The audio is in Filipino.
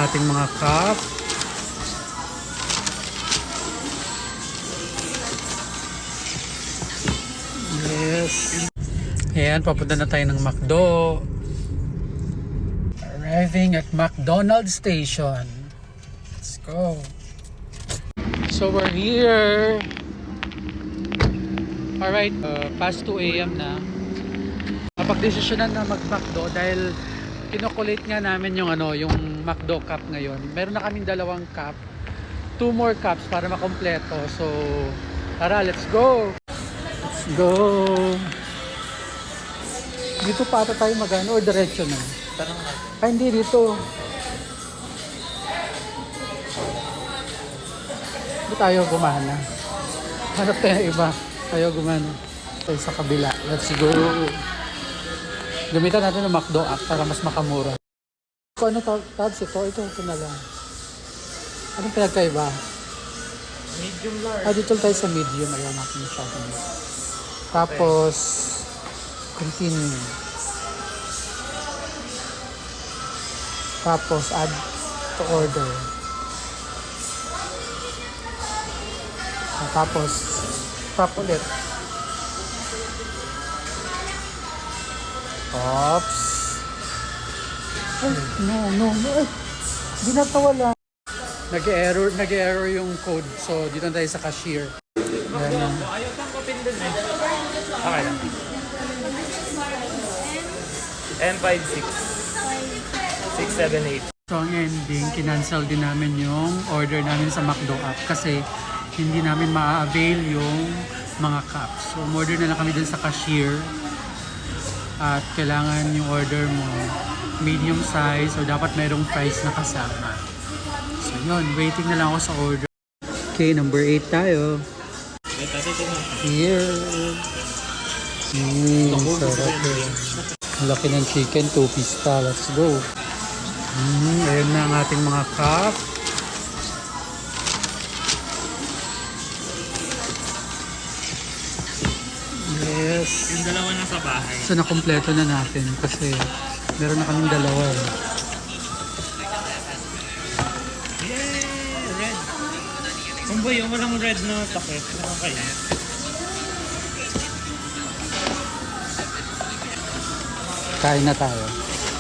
ating mga cup. Yes. Ayan, papunta na tayo ng McDo. Arriving at McDonald's station. Let's go. So we're here. Alright, past 2 AM na. Napag-desisyonan na mag-McDo dahil kinokulate nga namin yung yung McDo cup ngayon. Meron na kaming 2 cup. 2 more cups para makompleto. So, tara, let's go. Let's go. Dito pa ata tayo magano o diretso na? Ay, hindi dito. Dito tayo gumana. Hanap tayo ng iba. Tayo gumana. Tayo sa kabila. Let's go. Gamitan natin ng McDo app para mas makamura. Kung ano tabs ito? Ito na lang. Anong pinagkaiba? Medium large. Dito tayo sa medium. Ayaw natin siya. Tapos, continue. Tapos, add to order. Tapos, tap ulit. Oops. Ay, no. Ay, di natawala. Nag-error yung code. So, dito na tayo sa cashier. Ayan. Ayaw kang kapindin eh. Okay lang. M56 678. So, ang ending, kinancel din namin yung order namin sa McDo app kasi hindi namin ma-avail yung mga cups. So, order na lang kami dun sa cashier at kailangan yung order mo medium size o dapat mayroong fries na kasama. So, yun. Waiting na lang ako sa order. Okay, number 8 tayo. Here. Sarap eh. Laki ng chicken, 2 piece pa. Let's go. Ayan na ang ating mga cup. Yes. Yung dalawa na sa bahay. So nakompleto na natin kasi meron na kaming 2 eh. Yeah! Red. Kung ba yung walang red na takip? Okay. Kain na tayo.